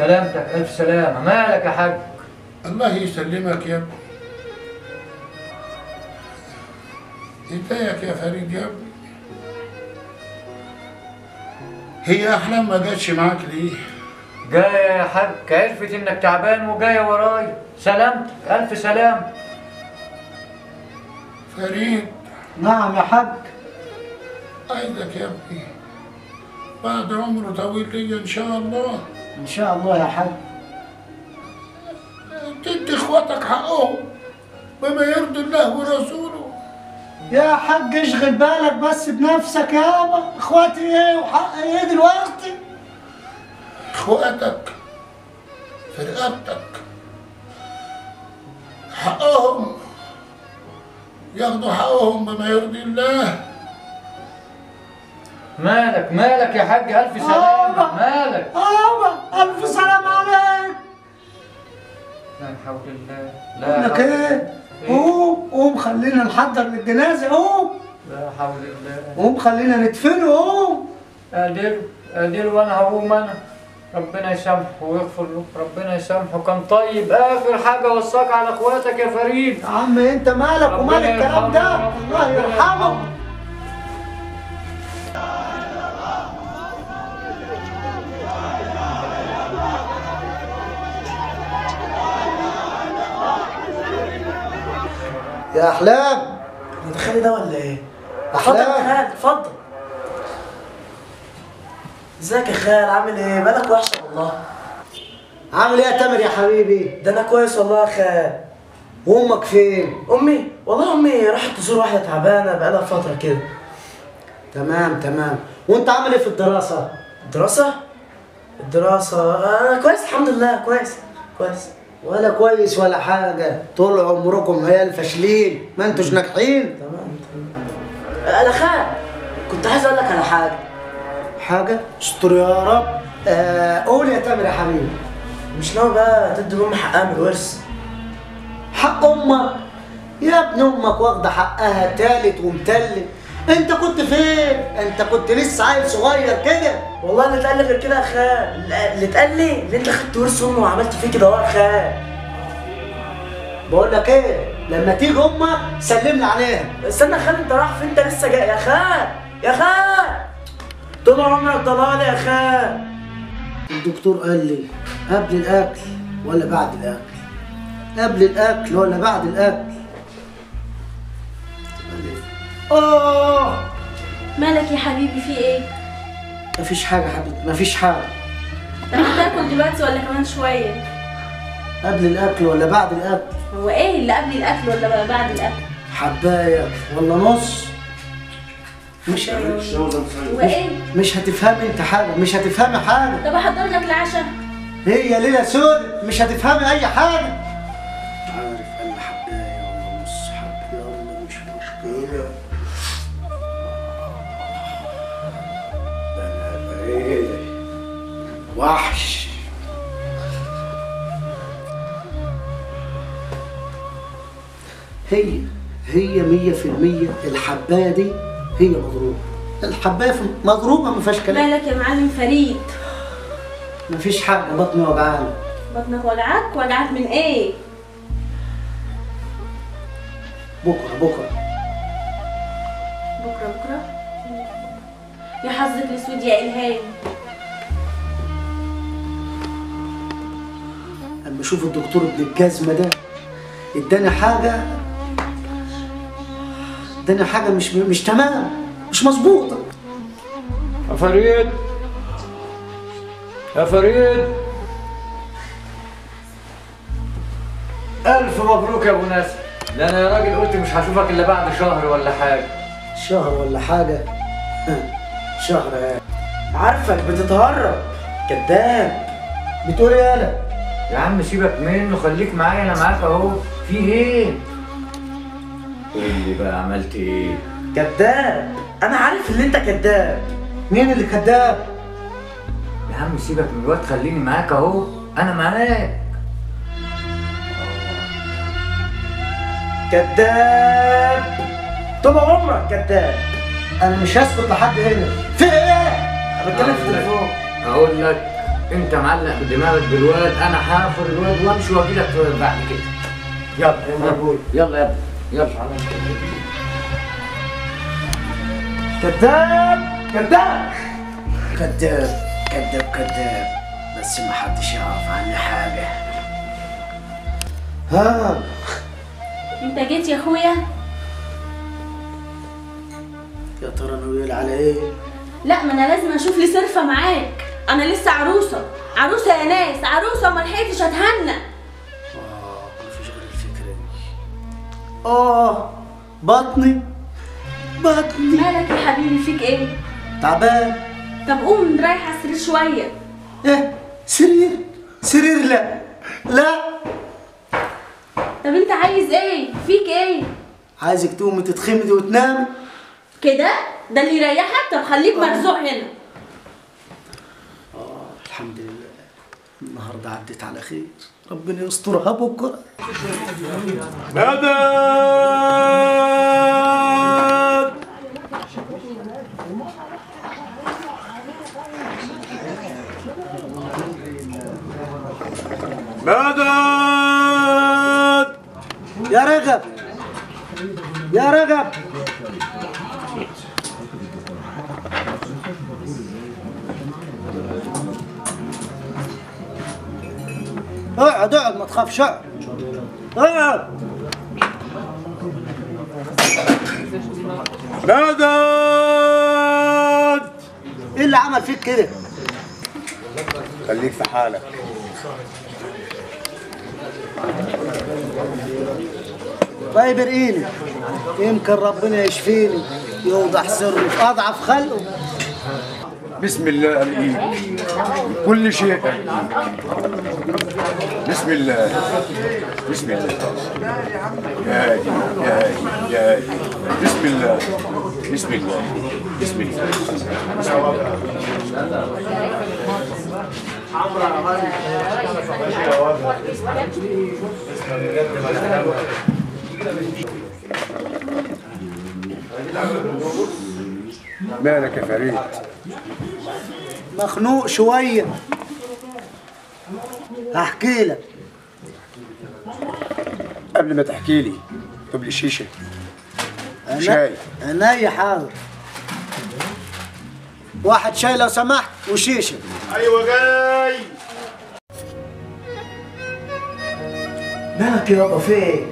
سلامتك، الف سلامه. مالك يا حاج؟ الله يسلمك يا ابني. ازيك يا فريد يا ابني؟ هي احلام ما جاتش معاك ليه؟ جايه يا حاج، عرفت انك تعبان وجايه ورايا. سلامتك، الف سلامه. فريد. نعم يا حاج. عايزك يا ابني بعد عمر طويل ليا ان شاء الله. ان شاء الله يا حاج. تدي اخواتك حقهم بما يرضي الله ورسوله. يا حاج اشغل بالك بس بنفسك يابا، اخواتي ايه وحق ايه دلوقتي؟ اخواتك في رقبتك، حقهم ياخدوا حقهم بما يرضي الله. مالك يا حاج؟ الف سلامه. مالك؟ الف سلام عليك. لا حول الله. بقول لك ايه؟ قوم خلينا نحضر للجنازه. قوم. لا حول الله. قوم خلينا ندفنه. قوم. قادر وانا هقوم انا. ربنا يسامحه ويغفر له، ربنا يسامحه. كان طيب. اخر حاجه وصاك على اخواتك يا فريد. يا عم انت مالك ومال الكلام ده؟ الله يرحمه. يا احلام، انت خالي ده ولا ايه؟ احلام. اتفضل يا خال، اتفضل. ازيك يا خال؟ عامل ايه؟ بالك وحشه والله. عامل ايه يا تامر يا حبيبي؟ ده انا كويس والله يا خال. وامك فين؟ امي؟ والله امي راحت تزور واحده تعبانه بقالها فتره كده. تمام. وانت عامل ايه في الدراسه؟ الدراسه انا كويس الحمد لله. كويس. ولا كويس ولا حاجه، طول عمركم عيال فاشلين، ما انتوش ناجحين. تمام. انا خال كنت عايز اقول لك على حاجه. استر يا رب. قول يا تامر يا حبيبي. مش ناوي بقى تدي لامي حقها من الورث؟ حق امك يا ابن؟ امك واخده حقها تالت ومتلت. انت كنت فين؟ انت كنت لسه عيل صغير كده. والله اللي اتقال لي غير كده يا خال. اللي اتقال لي ان انت خدت ورث امي وعملت فيه كده اهو يا خال. بقول لك ايه، لما تيجي امك سلم لي عليها. استنى يا خال، انت رايح فين؟ انت لسه جاي يا خال طول عمرك ضلال يا خال. الدكتور قال لي قبل الاكل ولا بعد الاكل؟ قبل الاكل ولا بعد الاكل؟ مالك يا حبيبي؟ في ايه؟ مفيش حاجه يا حبيبتي، مفيش حاجه. طب هتاكل دلوقتي ولا كمان شويه؟ قبل الاكل ولا بعد الاكل؟ هو ايه اللي قبل الاكل ولا بعد الاكل؟ حبايه ولا نص؟ هو ايه؟ مش هتفهمي انت حاجه، مش هتفهمي حاجه. طب احضر لك العشاء. هي ليله سود، مش هتفهمي اي حاجه. عارف انا حبايه ولا نص حبايه ولا مش مشكله. ده انا ايه وحش. هي 100% الحبايه دي هي مضروبه. الحبايه مضروبه ما فيهاش كلام. مالك يا معلم فريد؟ ما فيش حاجه، بطني وجعاني. بطنك وجعك؟ وجعك من ايه؟ بكره يا حظك الاسود يا الهام. اما اشوف الدكتور ابن الجزمه ده اداني حاجه مش تمام، مش مظبوطه. يا فريد الف مبروك يا ابو ناصر. ده انا يا راجل قلت مش هشوفك الا بعد شهر ولا حاجه. شهر ولا حاجه؟ شهر ايه؟ عارفك بتتهرب كداب. بتقول ايه يالا؟ يا عم سيبك منه، خليك معايا، انا معاك اهو. في ايه؟ قول لي بقى عملت ايه؟ كداب. انا عارف ان انت كداب. مين اللي كداب؟ يا عم سيبك من الواد، خليني معاك اهو، انا معاك. كداب طول عمرك كداب. انا مش هسكت لحد هنا. في ايه؟ انا بتكلم في التليفون. اقول لك انت معلق دماغك بالواد، انا هاخد الواد وامشي واجي لك بعد كده. يلا يلا يا ابني يلا. كذاب كذاب كذاب كذاب كذاب، بس ما حدش يعرف عني حاجة. ها انت جيت يا اخويا؟ يا ترى ناويين على ايه؟ لا، ما انا لازم اشوف لي صرفه معاك، انا لسه عروسه عروسه يا ناس، عروسه وما لحقتش اتهنى. مفيش غير الفكرة دي. بطني مالك يا حبيبي، فيك ايه؟ تعبان. طب قوم رايح على السرير شويه. ايه سرير لا. طب انت عايز ايه؟ فيك ايه؟ عايزك تقومي تتخمدي وتنامي كده؟ ده اللي يريحك؟ طب خليك مرزوع هنا. الحمد لله النهارده عدت على خير، ربنا يسترها بكره. مدد مدد يا رجب اقعد ما تخافش، اقعد. مدد ايه اللي عمل فيك كده؟ خليك في حالك. طيب ارقيني، يمكن ربنا يشفيني، يوضح سري في اضعف خلقه. بسم الله أرقيك كل شيء أرقيك. بسم الله بسم الله يا هادي يا هادي يا هادي. بسم الله بسم الله بسم الله بسم الله. مالك يا فريد؟ مخنوق شويه، هحكي لك. قبل ما تحكي لي جيب لي شيشه شاي. عينيا حاضر. واحد شاي لو سمحت وشيشه. ايوه جاي. مالك يابا في ايه؟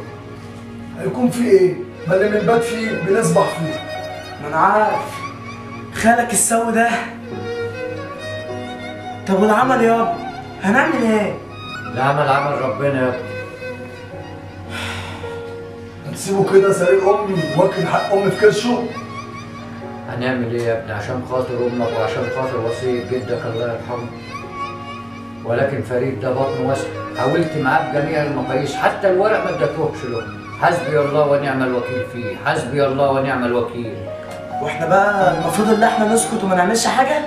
هيكون في ايه؟ ما اللي بنبات فيه بنصبح فيه. ما انا عارف خالك السو ده. طب والعمل يابا هنعمل ايه؟ العمل عمل ربنا يا ابني. هتسيبه كده سرير امي واكل حق امي في كرشه؟ هنعمل ايه يا ابني عشان خاطر امك وعشان خاطر وصية جدك الله يرحمه. ولكن فريد ده بطنه واسع، حاولت معاه بجميع المقاييس، حتى الورق ما اديتهوش له. حسبي الله ونعم الوكيل فيه، حسبي الله ونعم الوكيل. واحنا بقى المفروض ان احنا نسكت وما نعملش حاجه؟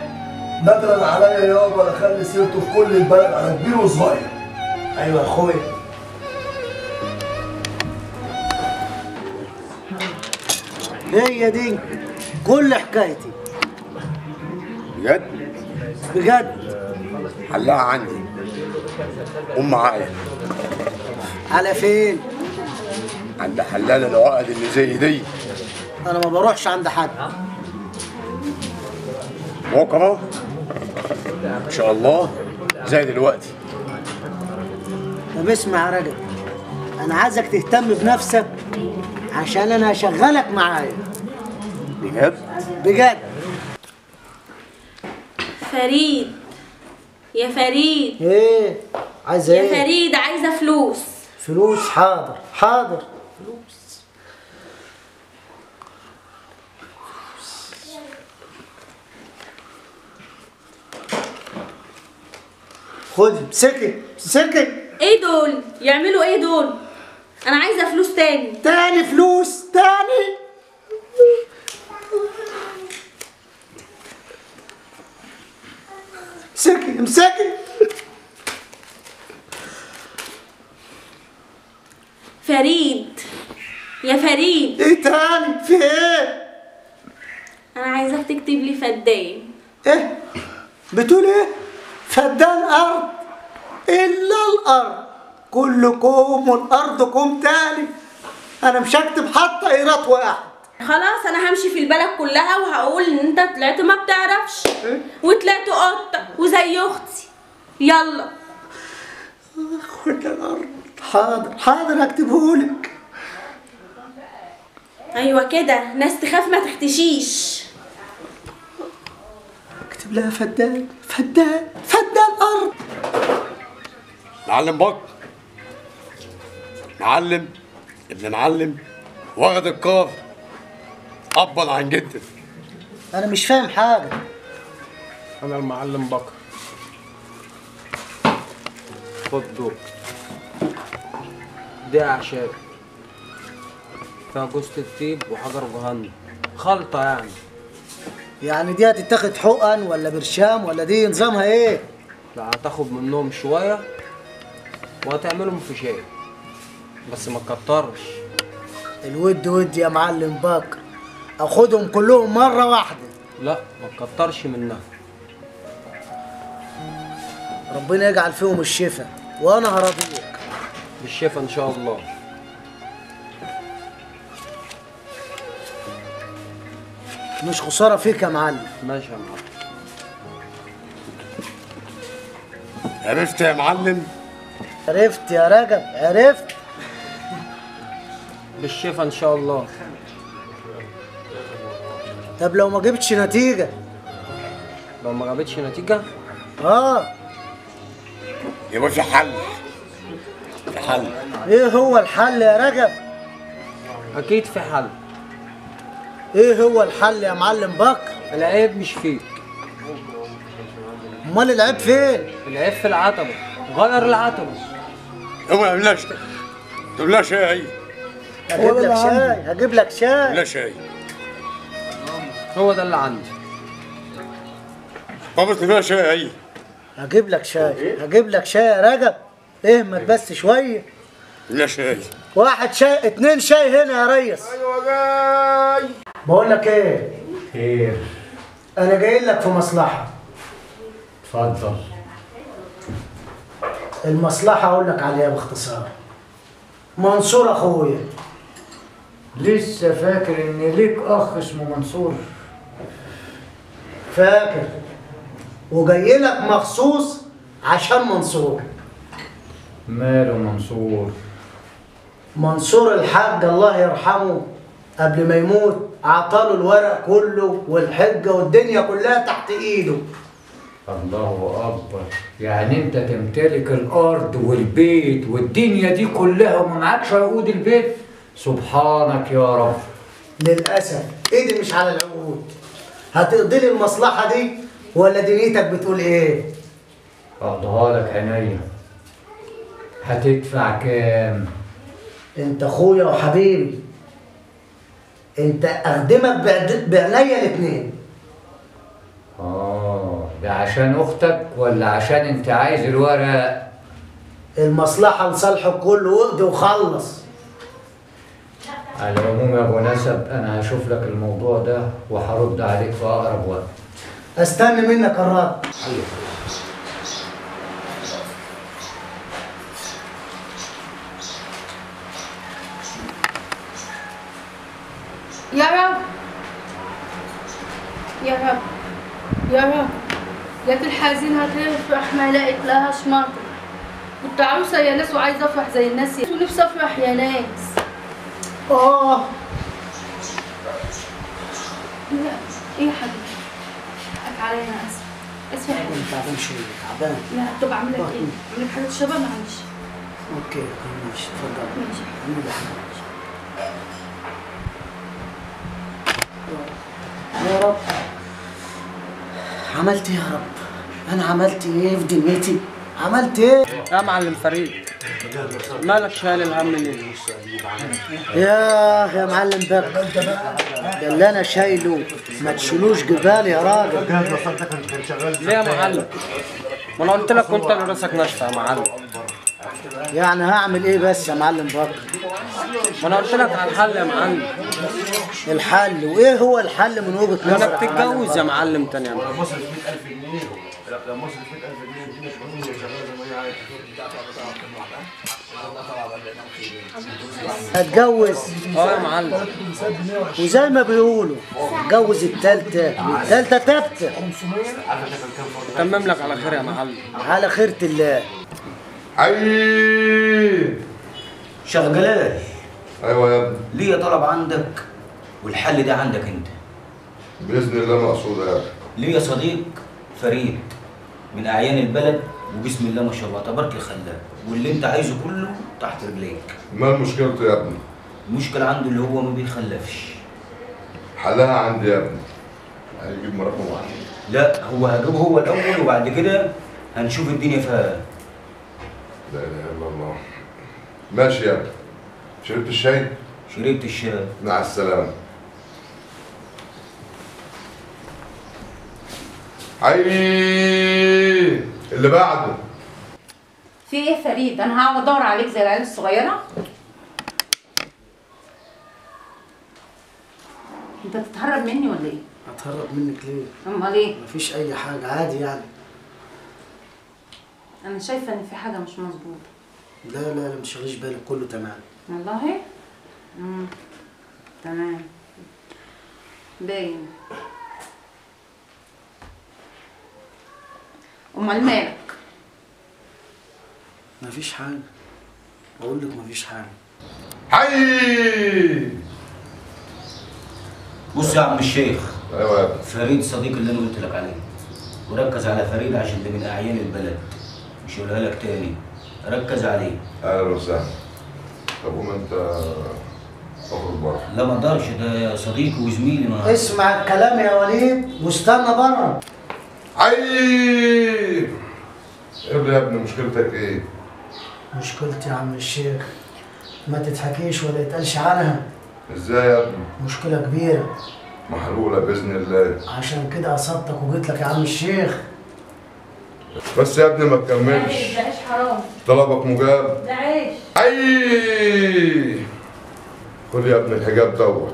ندرا عليا يابا اخلي سيرته في كل البلد على كبير وصغير. ايوه يا اخويا. هي دي كل حكايتي. بجد؟ بجد. حلها عندي. قوم معايا. على فين؟ عند حلال العقد اللي زي دي. انا ما بروحش عند حد. بكره ان شاء الله زي دلوقتي. طب اسمع يا رجل، انا عايزك تهتم بنفسك عشان انا هشغلك معايا. بجد؟ بجد. فريد يا فريد. ايه عايزه يا ايه؟ فريد عايزه فلوس. فلوس؟ حاضر حاضر. فلوس. خدي امسكي. ايه دول؟ يعملوا ايه دول؟ انا عايزه فلوس تاني. تاني فلوس تاني. امسكي. فريد يا فريد. ايه تاني؟ في ايه؟ انا عايزاك تكتب لي فدان. ايه؟ بتقول ايه؟ فدان ارض الا الارض، كلكم والارضكم تاني. انا مش هكتب حتى قيراط واحد. خلاص انا همشي في البلد كلها وهقول ان انت طلعت ما بتعرفش وطلعت قطه وزي اختي. يلا خد الارض. حاضر حاضر هكتبهولك. ايوه كده، ناس تخاف ما تختشيش. اكتب لها فدان فدان فدان ارض. معلم بكر، معلم ابن معلم واخد الكار ابا عن جدك. انا مش فاهم حاجه. انا المعلم بكر. خد دول، دي اعشاب فيها جوز الطيب وحجر جهنم، خلطه يعني دي هتتاخد حقن ولا برشام ولا دي نظامها ايه؟ لا، هتاخد منهم شويه وهتعملهم في شاي بس ما تكترش. الود ود يا معلم بكر، اخدهم كلهم مره واحده. لا ما تكترش منها. ربنا يجعل فيهم الشفاء وانا هرضيك. بالشفا ان شاء الله. مش خساره فيك يا معلم. ماشي يا معلم. عرفت يا معلم؟ عرفت يا رجب عرفت. بالشفا ان شاء الله. طب لو ما جبتش نتيجه؟ لو ما جابتش نتيجه يبقى في حل. في حل. ايه هو الحل يا رجب؟ اكيد في حل. ايه هو الحل يا معلم بكر؟ العيب مش فيك. امال العيب فين؟ العيب في العتبه، غير العتبه. هو ما تقول شاي. هجيب لك شاي هجيب لك شاي. لا شاي. هو ده اللي عندي. بابا تقول شاي. هجيب لك شاي هجيب لك شاي يا رجب. اهمت بس شويه. لا شاي. واحد شاي 2 شاي هنا يا ريس. ايوه جاي. بقول لك ايه؟ خير. انا جاي لك في مصلحه. اتفضل. المصلحه اقول لك عليها باختصار. منصور اخويا. لسه فاكر ان ليك اخ اسمه منصور؟ فاكر، وجاي لك مخصوص عشان منصور. ماله منصور؟ منصور الحاج الله يرحمه قبل ما يموت اعطاله الورق كله والحجه والدنيا كلها تحت ايده. الله اكبر، يعني انت تمتلك الارض والبيت والدنيا دي كلها وما معكش عقود البيت؟ سبحانك يا رب. للاسف ايدي مش على العقود. هتقضي لي المصلحه دي ولا دنيتك بتقول ايه؟ اقضيها لك عينيا. هتدفع كام؟ انت اخويا وحبيبي، انت اخدمك بعينيا الاتنين. ده عشان اختك ولا عشان انت عايز الورق؟ المصلحه لصالحك كله، واقضي وخلص. على العموم يا ابو نسب، انا هشوف لك الموضوع ده وهرد عليك في اقرب وقت. استنى منك الرد. يا رب يا رب يا رب، جت الحزينة هتفرح ما لقيت لهاش مطر. كنت عروسة يا ناس وعايزة افرح زي الناس، ونفسي افرح يا ناس. لا ايه يا حبيبي؟ حقك عليا، انا اسفة يا حبيبي. تعبان شويه تعبان. لا طب اعمل لك ايه؟ اعمل لك حاجة تشربها؟ معلش. اوكي ماشي اتفضل. ماشي. اعمل لي حاجه. يا رب عملت ايه يا رب؟ انا عملت ايه في دنيتي؟ عملت ايه؟ يا معلم فريد، مالك شايل الهم ليه؟ يا معلم بكر، ده اللي انا شايله ما تشيلوش جبال يا راجل. ليه يا معلم؟ ما انا قلت لك وانت اللي راسك ناشفه يا معلم. يعني هعمل ايه بس يا معلم بكر؟ ما انا قلت لك على الحل يا معلم. الحل؟ وايه هو الحل من وجهة نظرك؟ انك تتجوز يا معلم تاني يا معلم. هتجوز؟ اه يا معلم. وزي ما بيقولوا اتجوز التالتة تابتة. تمم لك على خير يا معلم. على خيرة الله. شيخ جلال. ايوه يا ابني. ليا طلب عندك والحل ده عندك انت. باذن الله مقصود يا اخي. ليا صديق فريد من اعيان البلد، وبسم الله ما شاء الله تبارك الخلاق، واللي انت عايزه كله تحت رجليك. ما مشكلته يا ابني؟ المشكله عنده اللي هو ما بيخلفش. حلها عندي يا ابني. هيجيب مراتب معاه. لا هو هجيبه هو الاول وبعد كده هنشوف الدنيا فيها. لا اله الا الله. ماشي يا ابني. شربت الشاي؟ شربت الشاي. مع السلامه. اللي بعده. في ايه يا فريد؟ انا هقعد ادور عليك زي العيال الصغيره؟ انت بتتهرب مني ولا ايه؟ هتهرب منك ليه؟ امال ايه؟ مفيش اي حاجة، عادي يعني. انا شايفه ان في حاجه مش مظبوطه. لا لا لا، مش شغليش بالك، كله تمام. والله؟ تمام. باين. امال مالك؟ مفيش حاجة، بقول لك مفيش حاجة. بص يا عم الشيخ. ايوه يا ابني. فريد صديق اللي انا قلت لك عليه، وركز على فريد عشان ده من اعيان البلد، مش هقولها لك تاني، ركز عليه. اهلا وسهلا. طب قوم انت اخرج بره. لا ما اقدرش، ده صديقي وزميلي. ما اسمع الكلام يا وليد واستنى بره. ابني يا ابني، مشكلتك ايه؟ مشكلتي يا عم الشيخ ما تتحكيش ولا يتقالش عنها. ازاي يا ابني؟ مشكلة كبيرة محلولة بإذن الله. عشان كده قصدتك وجيت لك يا عم الشيخ. بس يا ابني ما تكملش. ده عيش حرام. طلبك مجاب. ده عيش. خد يا ابني الحجاب دوت.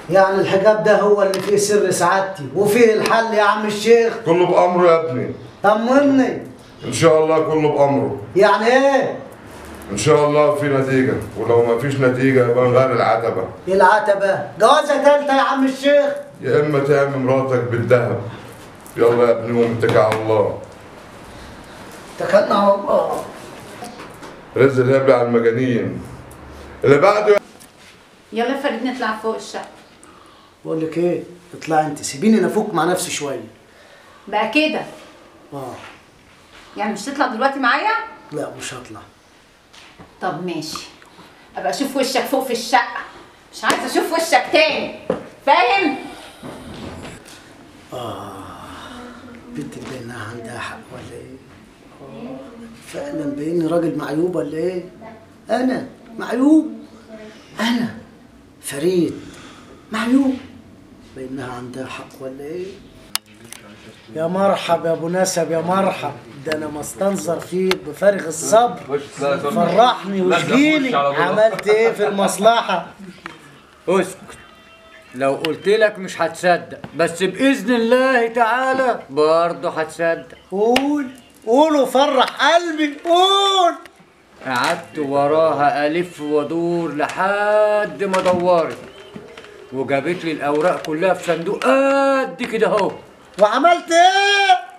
يعني الحجاب ده هو اللي فيه سر سعادتي وفيه الحل يا عم الشيخ؟ كله بأمره يا ابني. طمني. إن شاء الله كله بأمره. يعني إيه؟ إن شاء الله في نتيجة، ولو ما فيش نتيجة يبقى نغير العتبة. إيه العتبة؟ جوازة تالتة يا عم الشيخ. يا إما تعمل مراتك بالذهب. يلا يا ابني قوم اتكل على الله. اتكلنا على الله. رزق الهبل على المجانين. اللي بعده. يلا يا فريد نطلع فوق الشقه. بقول لك ايه، اطلعي انت، سيبيني انا افك مع نفسي شويه. بقى كده؟ يعني مش تطلع دلوقتي معايا؟ لا مش هطلع. طب ماشي، ابقى اشوف وشك فوق في الشقه، مش عايزه اشوف وشك تاني، فاهم؟ بنتك باينها عندها حق ولا ايه؟ فعلا بايني راجل معيوب ولا ايه؟ انا معيوب؟ انا فريد معيوب؟ باينها عندها حق ولا ايه؟ يا مرحب يا ابو نسب، يا مرحب. ده انا مستنظر فيك بفارغ الصبر. فرحني واشجيني. عملت ايه في المصلحه؟ اسكت، لو قلت لك مش هتصدق، بس باذن الله تعالى برضه هتصدق. قول قول وفرح قلبي، قول. قعدت وراها الف وادور لحد ما دورت وجابت لي الاوراق كلها في صندوق قد كده اهو. وعملت ايه؟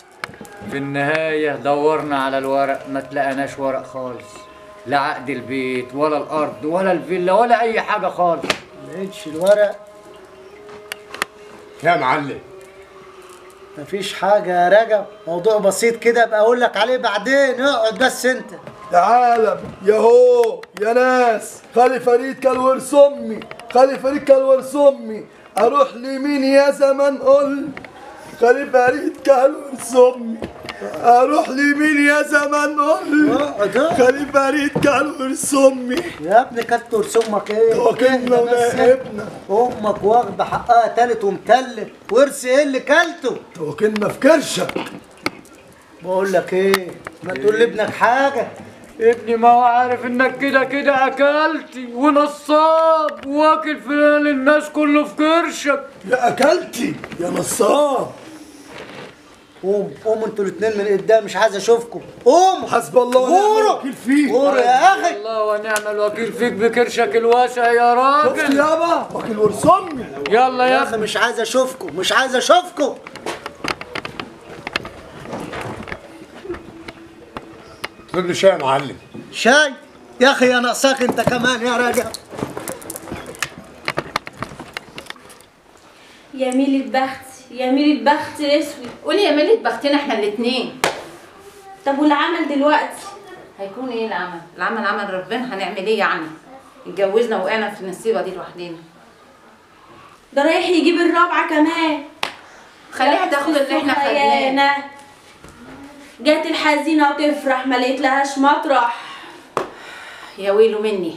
في النهايه دورنا على الورق ما تلاقناش ورق خالص، لا عقد البيت ولا الارض ولا الفيلا ولا اي حاجه خالص. ما لقيتش الورق يا معلم. مفيش حاجه يا رجب، موضوع بسيط كده ابقى اقول لك عليه بعدين. اقعد بس انت. يا عالم يا هو يا ناس، خالي فريد كان ورث امي، خالي فريد كان ورث امي. اروح لمين يا زمان؟ قول. خالي فريد كان ورث امي، اروح لمين يا زمان؟ قول. خالي فريد كان ورث امي. يا ابني كانت ورث امك ايه؟ وكلنا ونائبنا. امك واخده حقها تالت ومتلت، ورث ايه اللي كلته؟ وكلنا في كرشك. بقول لك ايه، ما تقول لابنك حاجه. ابني ما هو عارف انك كده كده اكلتي ونصاب واكل في الناس كله في كرشك. يا اكلتي يا نصاب. قوموا انتوا الاثنين من قدام، مش عايز اشوفكم. قوموا. حسب الله ونعم الوكيل فيك. غوروا يا اخي. حسب الله ونعم الوكيل فيك بكرشك الواسع يا راجل. شفت يابا وكيل ورسمي. يلا يا يا اخي مش عايز اشوفكم، مش عايز اشوفكم. خد لي شاي يا معلم. شاي يا اخي يا ناقصاك انت كمان يا راجل. يا ميلة بختي يا ميلة بخت اسود. قولي يا ميلة بختنا احنا الاتنين. طب والعمل دلوقتي؟ هيكون ايه العمل؟ العمل عمل ربنا، هنعمل ايه يعني؟ اتجوزنا وقعنا في النصيبه دي لوحدنا. ده رايح يجيب الرابعه كمان. خليها تاخد اللي احنا خدناه. جات الحزينه وتفرح، ما لقيت لهاش مطرح. يا ويله مني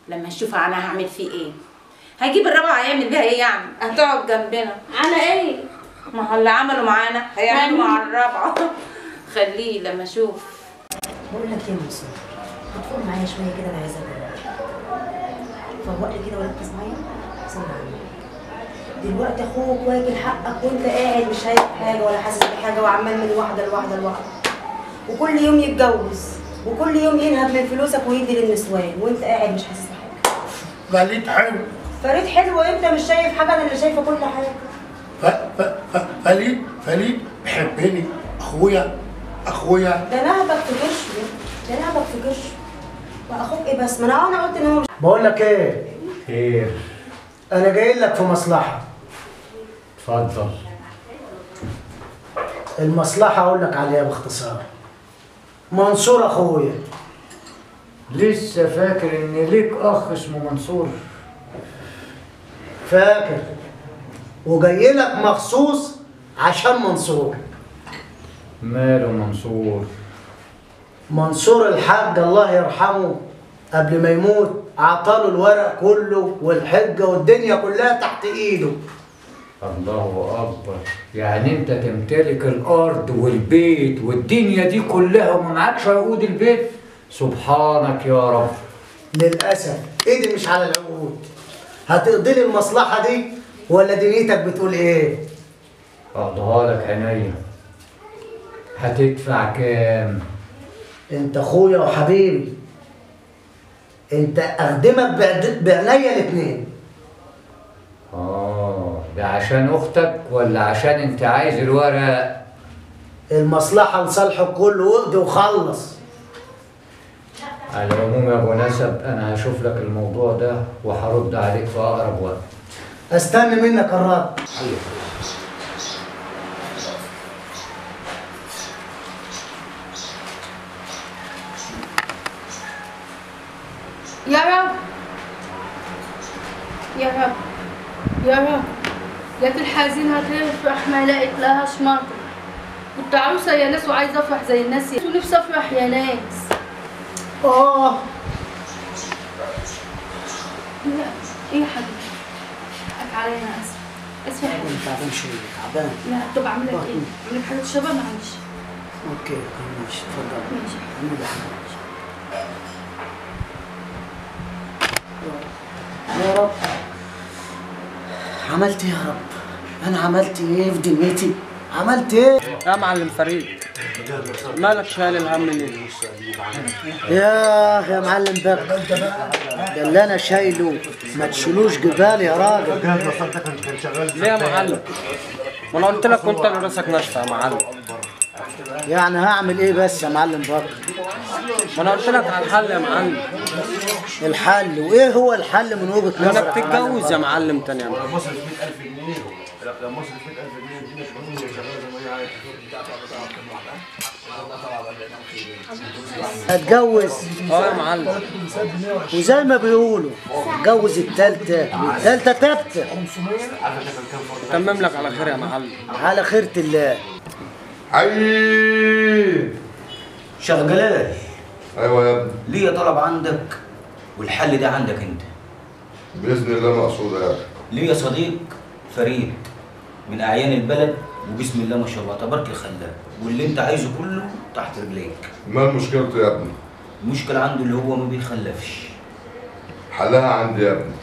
لما نشوف انا هعمل فيه ايه. هيجيب الرابعه هيعمل بيها ايه يعني؟ هتقعد جنبنا. على ايه؟ ما هو اللي عملوا معانا هيعملوا مع الرابعه. خليه لما اشوف. بقول لك يا منصور، ادخل معايا شويه كده، انا عايزه فوق لي كده وركز معايا. صلي على النبي. دلوقتي اخوك واكل حقك وانت قاعد مش شايف حاجه ولا حاسس بحاجه، وعمال من واحده لواحده لواحده، وكل يوم يتجوز وكل يوم ينهب من فلوسك ويدي للنسوان وانت قاعد مش حاسس بحاجه. فريد حلو. فريد حلو وانت مش شايف حاجه، انا اللي شايفه كل حاجه. فريد بيحبني، اخويا. ده نهبك في كرشه، ده نهبك في كرشه. واخوك ايه بس؟ ما انا قلت ان هو مش. بقول لك ايه؟ خير. انا جاي لك في مصلحه. اتفضل. المصلحه اقول لك عليها باختصار. منصور اخويا. لسه فاكر ان ليك اخ اسمه منصور؟ فاكر، وجاي لك مخصوص عشان منصور. ماله منصور؟ منصور الحاج الله يرحمه قبل ما يموت عطاله الورق كله والحجه والدنيا كلها تحت ايده. الله اكبر، يعني انت تمتلك الارض والبيت والدنيا دي كلها وما معكش عقود البيت؟ سبحانك يا رب. للاسف ايدي مش على العقود. هتقضي لي المصلحه دي ولا دنيتك بتقول ايه؟ اقضيها لك عينيا. هتدفع كام؟ انت اخويا وحبيبي، انت اخدمك بعينيا الاتنين. ده عشان اختك ولا عشان انت عايز الورق؟ المصلحه لصالحك كله، واقضي وخلص. على العموم يا ابو نسب، انا هشوف لك الموضوع ده وهرد عليك في اقرب وقت. استنى منك الرد. يا رب يا رب يا رب، جت الحزينة هتفرح ما لقيت لهاش مطرح. كنت عروسة يا ناس وعايزة افرح زي الناس، ونفسي افرح يا ناس. لا ايه يا حبيبي؟ حقك عليا، انا اسفة يا حبيبي. تعبان شوية، تعبان. لا طب اعمل لك ايه؟ اعمل لك حاجة تشربها؟ معلش. اوكي ماشي، اتفضل. ماشي. اعمل لي حاجة. يا رب، عملت ايه يا رب؟ انا عملت ايه في دنيتي؟ عملت ايه؟ يا معلم فريد، مالك شايل الهم ليه؟ يا معلم بك، ده اللي انا شايله ما تشيلوش جبال يا راجل. ليه يا معلم؟ ما انا قلت لك وانت اللي راسك ناشفه يا معلم. يعني هعمل ايه بس يا معلم بك؟ ما انا قلت لك على الحل يا معلم. الحل؟ وايه هو الحل من وجهة نظرك؟ انا بتتجوز يا معلم تاني يا معلم. مصرف 100000 جنيه، لو مصرف 100000 جنيه دي مش قانون شغاله زي ما هي عايزه. هتجوز؟ يا معلم. وزي ما بيقولوا اتجوز التالتة والتالتة تابتة. تمم لك على خير يا معلم. على خيرة الله. شيخ جلال. ايوه يا ابني. ليه طلب عندك والحل ده عندك انت. باذن الله مقصوده يا اخي. ليه يا صديق فريد من اعيان البلد، وبسم الله ما شاء الله تبارك الخلاق، واللي انت عايزه كله تحت رجليك. ما مشكلته يا ابني؟ المشكله عنده اللي هو ما بيخلفش. حلها عندي يا ابني.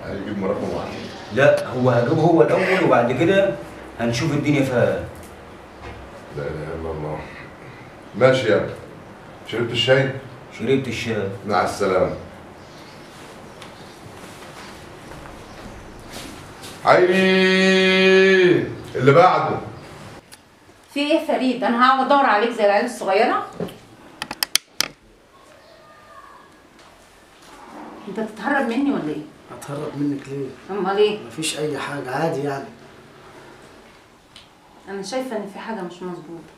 هيجيب مراته معاه. لا هو هجيبه هو الاول وبعد كده هنشوف الدنيا فيها. لا اله الا الله. ماشي يا ابني. شربت الشاي؟ شربت الشاي. مع السلامة. عيني اللي بعده. في ايه يا فريد؟ انا هقعد ادور عليك زي العيال الصغيره؟ انت بتتهرب مني ولا ايه؟ هتهرب منك ليه؟ امال ايه؟ مفيش اي حاجه، عادي يعني. انا شايفه ان في حاجه مش مظبوطه.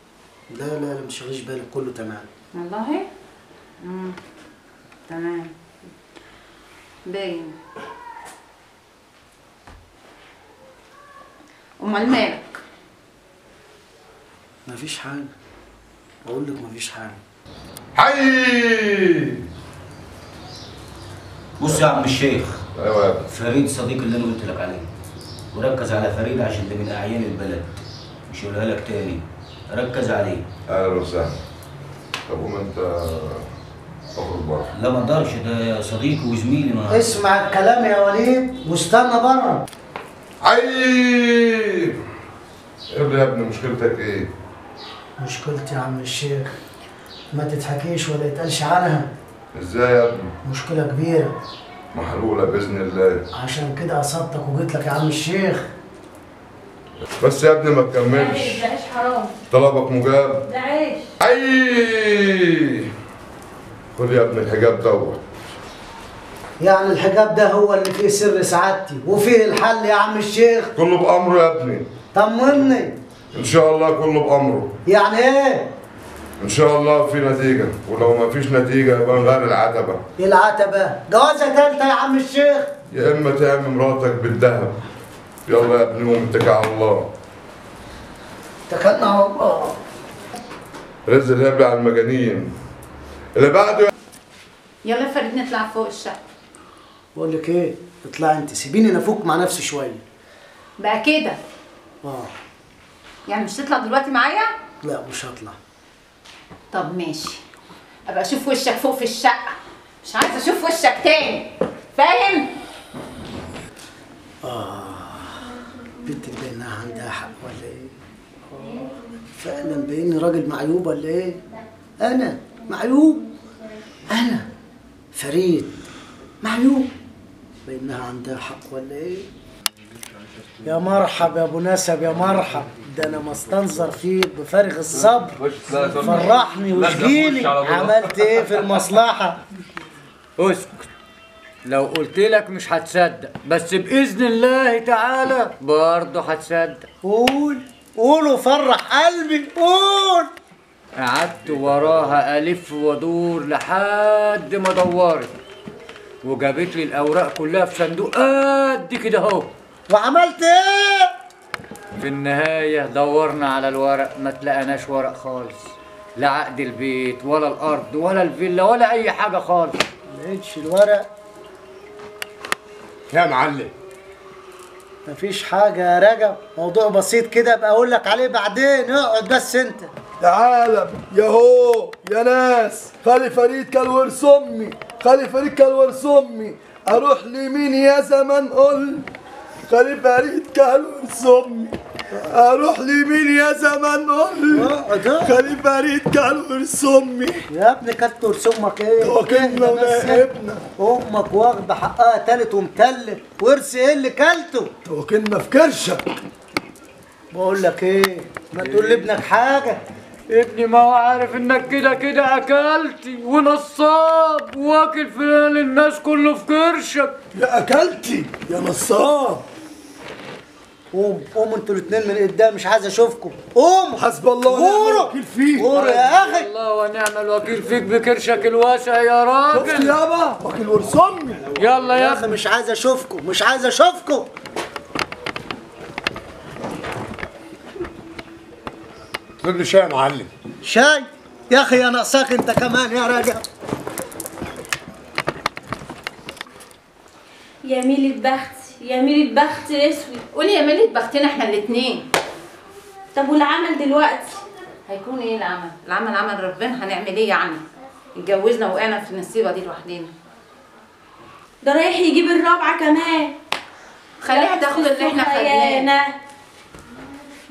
لا لا لا، مش شغليش بالك، كله تمام. والله؟ تمام. باين. امال مالك؟ مفيش حاجه، بقول لك مفيش حاجه. حي. بص يا عم الشيخ. ايوه يا ابني. فريد صديق اللي انا قلت لك عليه، وركز على فريد عشان ده من اعيان البلد، مش هقولها لك تاني، ركز عليه. اهلا وسهلا. طب قوم انت اخرج بره. لا ما اقدرش، ده صديقي وزميلي. ما اسمع الكلام يا وليد واستنى بره. عيب. يا ابني مشكلتك ايه؟ مشكلتي يا عم الشيخ ما تتحكيش ولا يتقالش عنها. ازاي يا ابني؟ مشكلة كبيرة محلولة بإذن الله. عشان كده قصدتك وجيت لك يا عم الشيخ. بس يا ابني ما تكملش. ده عيش حرام. طلبك مجاب. ده عيش. اي. خد يا ابني الحجاب دوت. يعني الحجاب ده هو اللي فيه سر سعادتي وفيه الحل يا عم الشيخ؟ كله بأمره يا ابني. طمني. إن شاء الله كله بأمره. يعني إيه؟ إن شاء الله في نتيجة، ولو ما فيش نتيجة يبقى نغير العتبة. إيه العتبة؟ جوازة تالتة يا عم الشيخ. يا إما تعمل مراتك بالذهب. يلا يا ابني قوم اتكل على الله. اتكلنا على الله. رزق الهبل على المجانين. اللي بعده. يلا يا فريد نطلع فوق الشقه. بقول لك إيه؟ اطلعي أنت، سيبيني نفك مع نفسي شوية. بقى كده؟ يعني مش تطلع دلوقتي معايا؟ لا مش هطلع. طب ماشي، ابقى اشوف وشك فوق في الشقه، مش عايزه اشوف وشك تاني، فاهم؟ بنتك باينها عندها حق ولا ايه؟ فعلا بايني راجل معيوب ولا ايه؟ انا معيوب؟ انا فريد معيوب؟ باينها عندها حق ولا ايه؟ يا مرحب يا ابو نسب، يا مرحب. ده انا مستنظر فيك بفارغ الصبر. فرحني واشجيني. عملت ايه في المصلحه؟ اسكت، لو قلت لك مش هتصدق، بس باذن الله تعالى برضه هتصدق. قول قول وفرح قلبي، قول. قعدت وراها الف وادور لحد ما دورت وجابت لي الاوراق كلها في صندوق قد كده اهو. وعملت ايه؟ في النهايه دورنا على الورق ما تلاقناش ورق خالص، لا عقد البيت ولا الارض ولا الفيلا ولا اي حاجه خالص. ما لقيتش الورق يا معلم. مفيش حاجه يا رجب، موضوع بسيط كده ابقى اقول لك عليه بعدين. اقعد بس انت. يا عالم يا هو يا ناس، خالي فريد كل ورث امي، خالي فريد كل ورث امي. اروح لمين يا زمان قول؟ خالي فريد كل ورث امي. اروح لمين يا زمان قول؟ خالي فريد كل ورث امي. يا ابني كلت ورث امك ايه؟ وكلنا ونائبنا. امك واخده حقها تالت ومتلت، ورث ايه اللي كلته؟ وكلنا في كرشك. بقول لك ايه؟ ما تقول لابنك حاجه. ابني ما هو عارف انك كده كده اكلتي ونصاب واكل في الناس كله في كرشك. يا اكلتي يا نصاب. قوم قوم انتوا الاثنين من قدام، مش عايز اشوفكم. قوم. حسب الله ونعم الوكيل فيك. غور يا اخي. حسب الله ونعم الوكيل فيك بكرشك الواسع يا راجل. شفت يابا واكل ورث امي. يلا يا اخي مش عايز اشوفكم، مش عايز اشوفكم. خد لي شاي يا معلم. شاي؟ يا اخي يا ناقصاك انت كمان يا راجل. يا ميلة بختي، يا ميلة بخت اسود. قولي يا ميلة بختنا احنا الاتنين. طب والعمل دلوقتي؟ هيكون ايه العمل؟ العمل عمل ربنا، هنعمل ايه يعني؟ اتجوزنا وقعنا في النصيبه دي لوحدنا. ده رايح يجيب الرابعه كمان. خليها تاخد اللي احنا خدناه.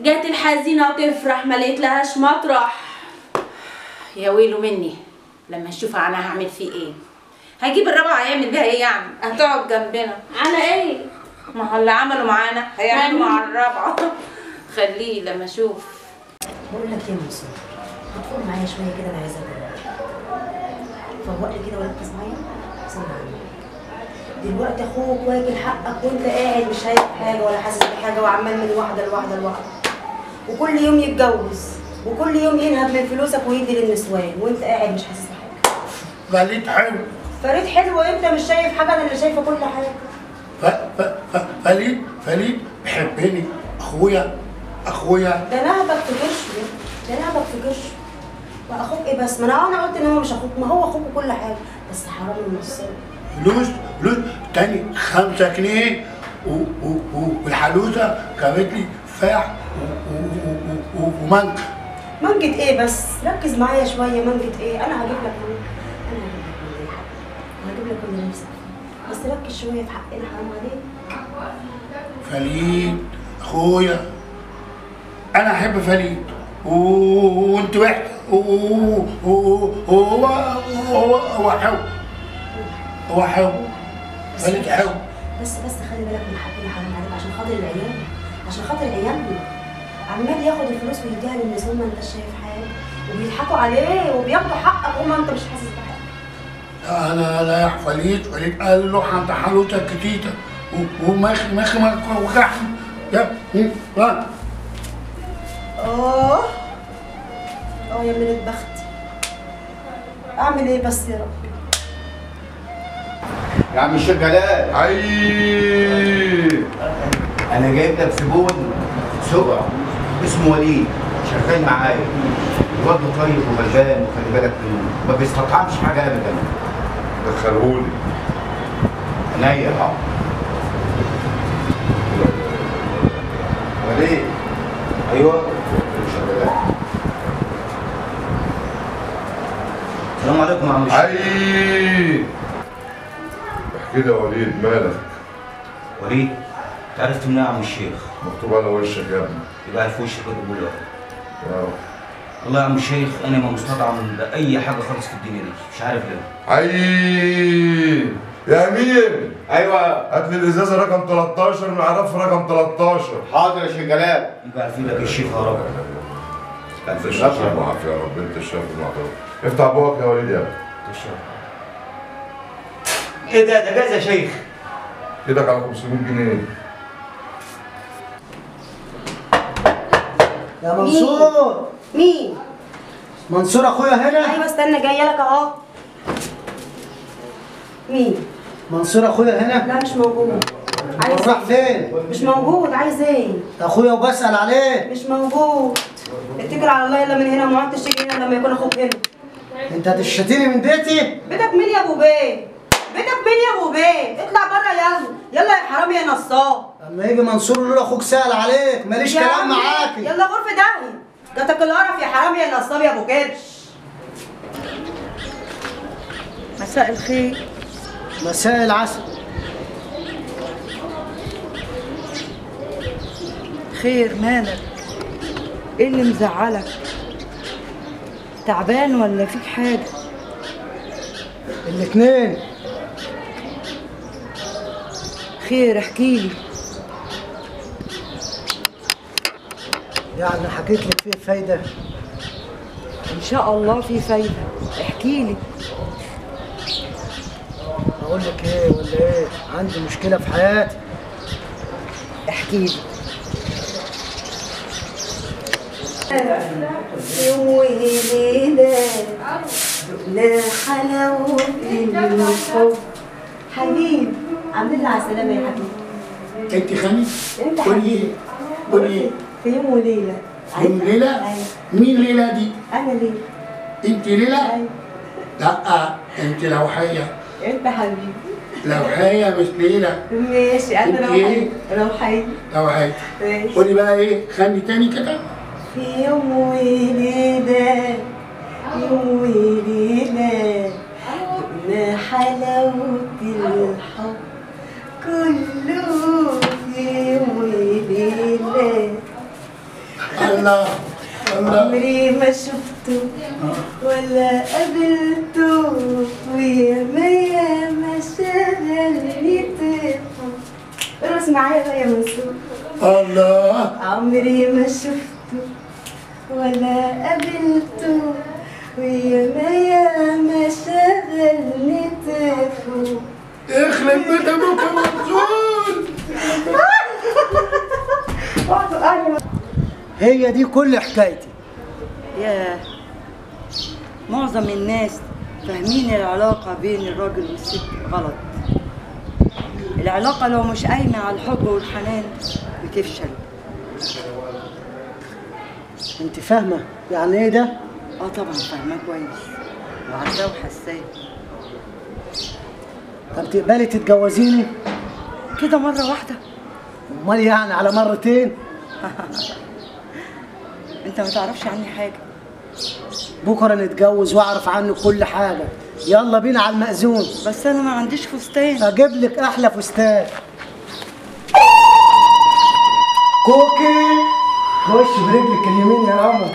جات الحزينة وتفرح ما لقيت لهاش مطرح. يا ويله مني لما نشوف انا هعمل فيه ايه. هيجيب الرابعه هيعمل بيها ايه يعني؟ هتقعد جنبنا على ايه؟ ما هو اللي عملوا معانا هيعملوا مع الرابعه. خليه لما اشوف. بقول لك يا منصور، هتقول معايا شويه كده، انا عايزه فوق لي كده وركز معايا. صلي على النبي. دلوقتي اخوك واكل حقك وانت قاعد مش شايف حاجه ولا حاسس بحاجه، وعمال من واحده لواحده لواحده، وكل يوم يتجوز وكل يوم ينهب من فلوسك ويدي للنسوان وانت قاعد مش حاسس بحاجه. فريد حلو. فريد حلو وانت مش شايف حاجه، انا اللي شايفه كل حاجه. فريد بيحبني، اخويا. ده نهبك في كرشه، ده نهبك في كرشه. واخوك ايه بس؟ ما انا قلت ان هو مش اخوك، ما هو اخوك وكل حاجه، بس حرام المصير. فلوس تاني 5 جنيه والحلوسه جابت لي تفاح ومانجا. مانجة ايه بس؟ ركز معايا شويه. مانجة ايه؟ انا هجيب لك اللي نفسك فيه، بس ركز شويه في حقنا، حرام عليك. فريد اخويا، انا احب فريد وانت وحده، هو حلو فريد حلو. بس خلي بالك من حقنا، حرام عليك، عشان خاطر العيال، عشان خاطر عيالنا. عمال ياخد الفلوس ويديها للنسوان ما انتش شايف حاجه، وبيضحكوا عليه وبياخدوا حقك وما انت مش حاسس بحاجه. انا يا فريد قال له انت حلوتك كتيته وماخي وجعني يا يا ملك بختي، اعمل ايه بس يا رب؟ يا عم الشيخ جلال، انا جايب لك زبون سبع اسمه وليد شغال معايا، الواد طيب وغلبان وخلي بالك منه، ما بيستطعمش حاجه ابدا. دخلهولي. عينيا حاضر. وليد. ايوه. السلام عليكم يا عم الشيخ. احكي لي يا وليد، مالك؟ وليد، عرفت منين يا عم الشيخ؟ مكتوب على وشك يا ابني. يبقى في وشك وتقول له والله يا عم الشيخ انا ما مستطعم باي حاجه خالص في الدنيا دي، مش عارف ليه. يا امير. ايوه. هات لي الازازه رقم 13 من عرف رقم 13. حاضر يا شيخ جلال. يبقى في لك الشيخ يا رب. انت الشاف معاك يا رب، انت الشاف معاك. افتح بوقك يا وليد يا ابني. ايه ده جاز يا شيخ؟ ايدك على 500 جنيه. يا منصور. مين؟ منصور اخويا هنا؟ ايوه استنى جايه لك اهو. مين؟ منصور اخويا هنا؟ لا مش موجود. عايز راح فين؟ مش موجود. عايز ايه؟ اخويا وبسأل عليه. مش موجود. اتكل على الله، يلا من هنا، ما عدتش تيجي هنا لما يكون اخوك هنا. انت هتشتيني من بيتي؟ بيتك مين يا ابو بيه؟ بيتك مين يا ابو بيه؟ اطلع بره يلا، يلا يا حرامي يا نصاب. اما يجي منصور يقول له اخوك سأل عليك، ماليش كلام معاكي. يلا غرفة داهية، جاتك القرف يا حرامي يا نصاب يا ابو كرش. مساء الخير. مساء العسل. خير، مالك؟ ايه اللي مزعلك؟ تعبان ولا فيك حاجة؟ الاتنين. خير، احكيلي. يعني حكيت لك فيه فايدة؟ ان شاء الله في فايدة، احكيلي. اقول لك ايه ولا ايه؟ عندي مشكلة في حياتي. احكيلي. يوم وليلة دقنا حلاوة الحب. حبيبي عامل لله على السلامة يا حبيبي. انت خاني؟ انت قولي قولي. في يوم وليلة. يوم ليلة؟ مين ليلة دي؟ أنا ليلة. انت ليلة؟ أيوة. لا انت لوحية. انت حبيبي. لوحية مش ليلة. ماشي انا لوحية. لوحية. لوحية. ماشي. قولي بقى ايه؟ خلي تاني كده. في يوم وليلة، يوم وليلة دقنا حلاوة الحب كله. في يوم وليلة الله الله. عمري ما شفته ولا قابلته ويا ما شغلني طفل. ارقص معايا بقى يا منصور. الله. عمري ما شفته ولا قابلته ويا ما شغلني طفل. يخرب بيت ابوك يا منصور. هي دي كل حكايتي. ياه، معظم الناس فاهمين العلاقة بين الراجل والست غلط. العلاقة لو مش قايمة على الحب والحنان بتفشل. انت فاهمة يعني ايه ده؟ اه طبعا فاهماه كويس وعارفاه وحساه. طب تقبلي تتجوزيني؟ كده مرة واحدة؟ امال يعني على مرتين؟ انت ما تعرفش عني حاجة. بكره نتجوز واعرف عنك كل حاجة. يلا بينا على المأذون. بس انا ما عنديش فستان. اجيب لك احلى فستان. كوكي خش برجلك اليمين يا قمر.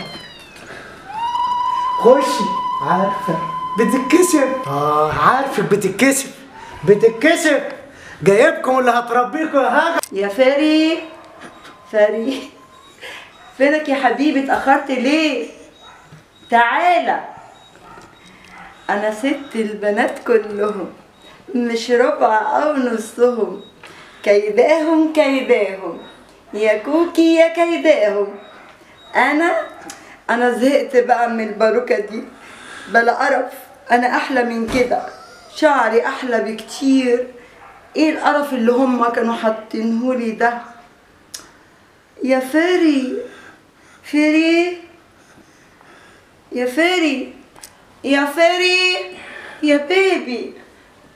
خشي. عارفة بتتكسف. عارفة بتتكسف. جايبكم اللي هتربيكم يا هاجر. يا فري فينك يا حبيبي؟ اتأخرت ليه؟ تعالى. أنا ست البنات كلهم، مش ربع أو نصهم. كيداهم يا كوكي يا كيداهم. أنا زهقت بقى من الباروكة دي، بلا قرف. أنا أحلى من كده، شعري أحلى بكتير. إيه القرف اللي هما كانوا حاطينهولي ده؟ يا فري يا بيبي،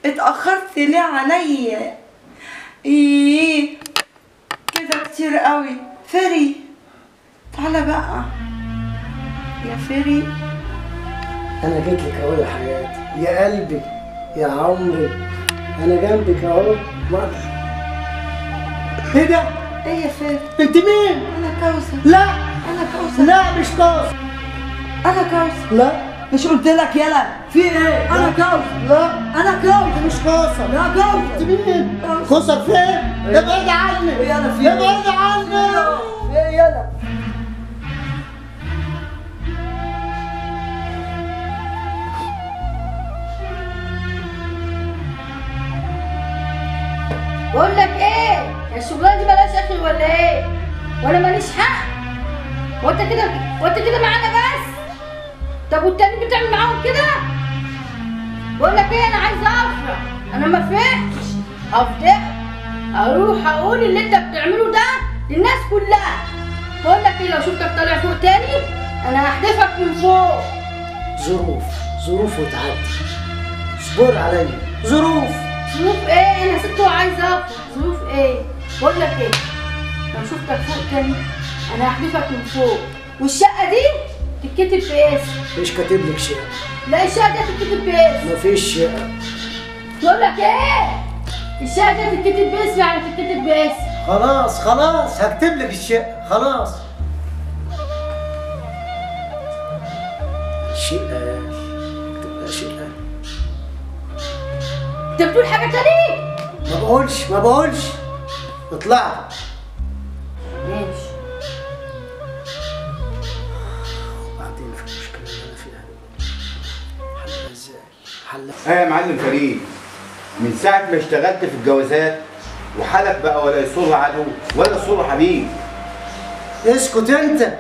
اتأخرت ليه عليا؟ ايه كده كتير قوي. فري تعالى بقى يا فري. انا جيت لك اهو يا حياتي، يا قلبي، يا عمري. انا جنبك اهو. ايه ده؟ ايه يا فري؟ انت مين؟ انا كوثر. لا انا كوثر. لا مش كوثر. انا كوثر. لا مش قلت لك يلا؟ في ايه؟ انا كوثر. لا انا كوثر. مش كوثر. لا كوثر. انت مين؟ كوثر فين؟ ابعد عني. يلا في ابعد عني. يلا بقول لك ايه؟ يا الشغلانه دي بلاش اخي ولا ايه؟ وانا ماليش حق؟ وانت كده معانا بس؟ طب والتاني بتعمل معاهم كده؟ بقول لك ايه، انا عايزه افرح. انا ما فرحتش، هفضح. اروح اقول اللي انت بتعمله ده للناس كلها. بقول لك ايه، لو شفتك طالع فوق تاني انا هحدفك من فوق. ظروف وتعدي. اصبر عليا. ظروف ايه؟ انا ست وعايزه افرح. ظروف ايه؟ بقول لك ايه، لو شفتك فوق تاني انا هحدفك من فوق. والشقه دي تتكتب باسم. مش كاتب لك شقه. لا الشقه دي هتتكتب باسم. مفيش شقه. بقول لك ايه، الشقه دي هتتكتب باسم، يعني هتتكتب باسم. خلاص هكتب لك الشقه. خلاص. شقه تبقى شقه. انت بتقول حاجه تاني؟ ما بقولش. اطلع. ماشي. وبعدين في المشكله اللي انا فيها دي حلها ازاي؟ يا معلم فريد، من ساعة ما اشتغلت في الجوازات وحالك بقى ولا يصور عدو ولا يصور حبيب. اسكت انت.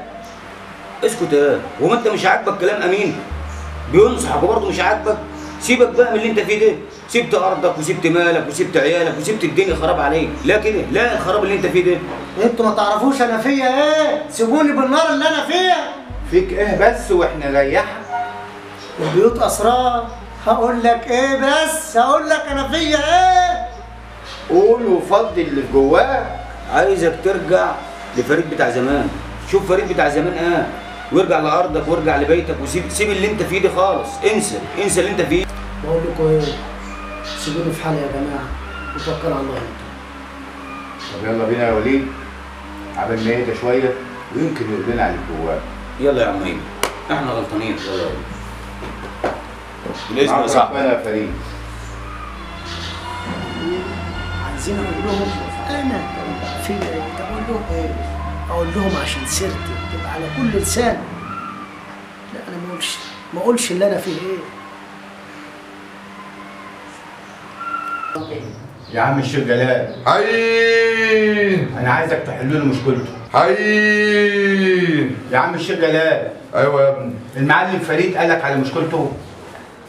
اسكت ايه؟ هو انت مش عاجبك كلام امين؟ بينصحك وبرضه مش عاجبك؟ سيبك بقى من اللي انت فيه ده. سبت ارضك وسبت مالك وسبت عيالك وسبت الدنيا خراب عليك. لا كده، لا الخراب اللي انت فيه ده. انتوا ما تعرفوش انا فيا ايه. سيبوني بالنار اللي انا فيها. فيك ايه بس واحنا نريحك؟ البيوت اسرار. هقول لك ايه بس؟ هقول لك انا فيا ايه. قول وفضي اللي في جواك. عايزك ترجع لفريد بتاع زمان. شوف فريد بتاع زمان ايه، وارجع لارضك وارجع لبيتك وسيب اللي انت فيه ده خالص. انسى اللي انت فيه. بقول لكم ايه، سيبوني في حالي يا جماعه وتوكلوا على الله. طب يلا بينا يا وليد، عبال ما يهدى شويه ويمكن يقول لنا على اللي جواه. يلا يا عم ايمن، احنا غلطانين. يلا بالاسم يا صاحبي. يا فريد. عايزين اقول لهم انا في طب اقول لهم ايه؟ اقول لهم عشان سيرتي تبقى على كل لسان. لا انا ما اقولش اللي انا فيه ايه. يا عم الشيخ جلال. حي. انا عايزك تحل له مشكلته. حي. يا عم الشيخ جلال. ايوه يا ابني. المعلم فريد قالك على مشكلته.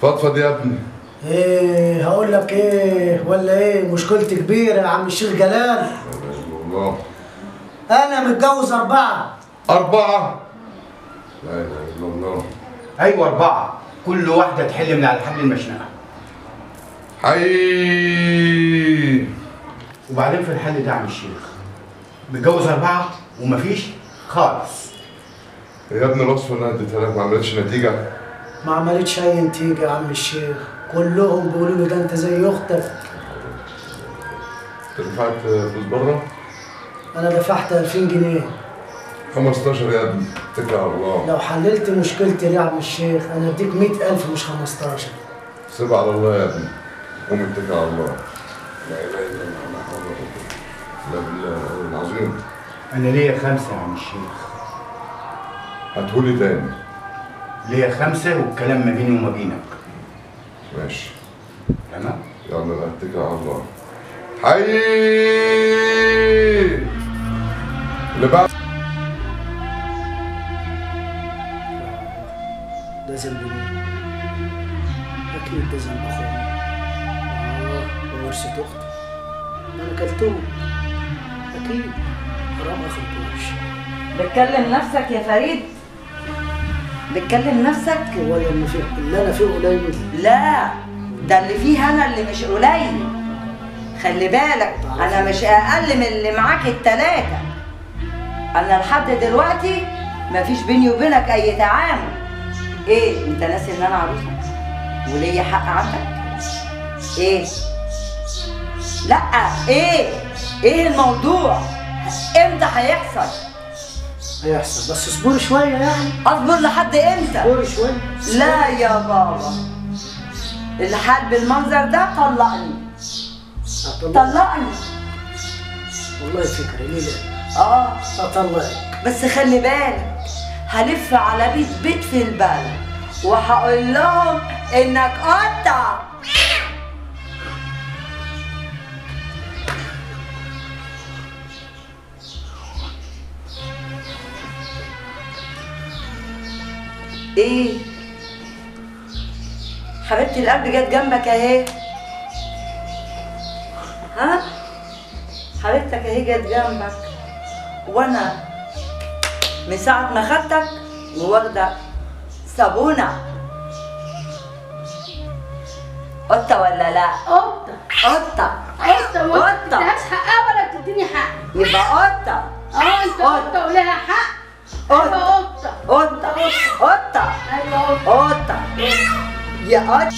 فضفض يا ابني. ايه هقول لك ايه ولا ايه؟ مشكلتي كبيره يا عم الشيخ جلال. الله. انا متجوز 4. 4؟ لا اله الا الله. ايوه 4، كل واحده تحل من على حبل المشنقه. حي. وبعدين في الحل ده يا عم الشيخ متجوز 4 ومفيش خالص. يا ابني الوصفه اللي انا اديتها لك ما عملتش نتيجه؟ ما عملتش اي نتيجه يا عم الشيخ، كلهم بيقولوا لي ده انت زي اختك. انت دفعت فلوس بره؟ انا دفعت 2000 جنيه. 15 يا ابني، اتكل على الله. لو حللت مشكلتي يا عم الشيخ انا اديك 100,000 مش 15. سيب على الله يا ابني، قوم اتكل على الله. لا اله الا الله، لا حول ولا قوه الا بالله العظيم. انا ليا 5 يا عم الشيخ. هاتهولي تاني. ليا 5 والكلام ما بيني وما بينك. ماشي. تمام؟ يلا بقى اتكل على الله. حي. اللي بعد. ده ذنب مين؟ اكيد ده ذنب اخويا. وورثة اختي. انا كلتهم. اكيد حرام ما اخدتوش. بتكلم نفسك يا فريد؟ بتكلم نفسك؟ هو اللي انا فيه قليل؟ لا، ده اللي فيه انا اللي مش قليل. خلي بالك انا مش اقل من اللي معاك ال3. انا لحد دلوقتي مفيش بيني وبينك اي تعامل. ايه انت ناسي ان انا عروسه وليا حق عندك؟ ايه؟ لا ايه الموضوع؟ امتى هيحصل؟ هيحصل بس اصبري شويه يعني. اصبر لحد امتى؟ اصبري شويه. لا يا بابا، الحال بالمنظر ده طلقني. طلقني. والله فكره ليه لا؟ اطلقك بس خلي بالك هلف على بيت في البلد وهقول لهم انك قطع. ايه حبيبتي القلب جت جنبك اهي. ها حبيبتك اهي جت جنبك، وانا من ساعة ما خدتك وواخدة صابونة. قطة ولا لا؟ قطة. قطة. ما بتديهاش حقها ولا بتديني حق. يبقى قطة. انت قطة ولها حق. قطة. قطة. قطة. ايوه قطة. يا قطة.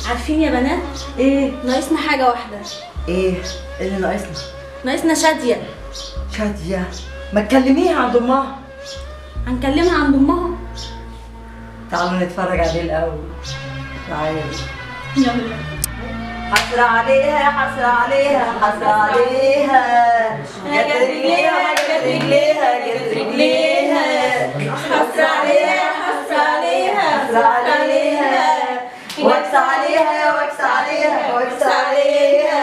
عارفين يا بنات ايه؟ ناقصنا حاجة واحدة. ايه اللي ناقصنا؟ ناقصنا شادية. شادية؟ ما تكلميها عند امها. هنكلمها عند امها. تعالوا نتفرج عليه الاول. تعالوا. يلا. حسرة عليها حسرة عليها حسرة عليها، جت رجليها جت رجليها جت رجليها، حسرة عليها حسرة عليها حسرة عليها، وكس عليها وكس عليها وكس عليها،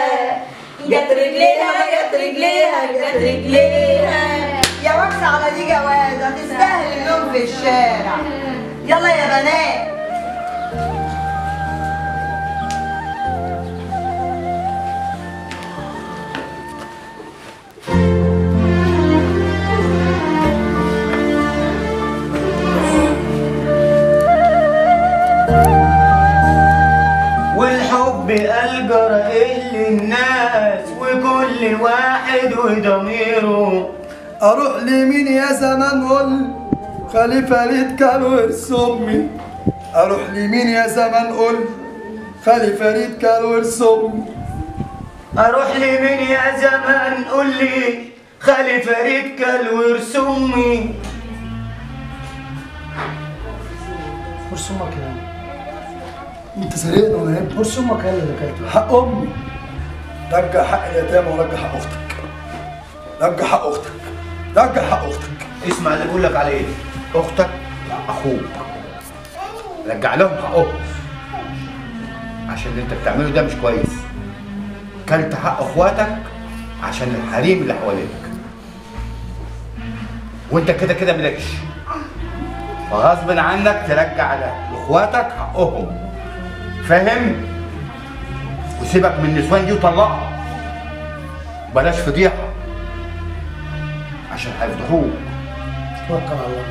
جت رجليها جت رجليها جت رجليها. يا وكس على دي جوازة تستاهل النوم في الشارع. يلا يا بنات. والحب الجرى للناس وكل واحد وضميره. اروح لمين يا زمان قول؟ خلي فريد كان ورث امي. اروح لمين يا زمان قول؟ خلي فريد كان ورث امي. اروح لمين يا زمان قول لي؟ خلي فريد كان ورث امي. ورث امك يا انت سرقنا ولا ايه؟ ورث امك هي اللي كانت حق امي. رجع حق اليتامى ورجع حق اختك. رجع حق اختك. رجع حق اختك. اسمع اللي بقول لك عليه، اختك اخوك رجع لهم حقهم، عشان اللي انت بتعمله ده مش كويس. كلت حق اخواتك عشان الحريم اللي حواليك، وانت كده كده مالكش، فغصب عنك ترجع لاخواتك حقهم. فاهم؟ وسيبك من النسوان دي وطلقها، بلاش فضيحه عشان هيفضحوك. توكل على الله،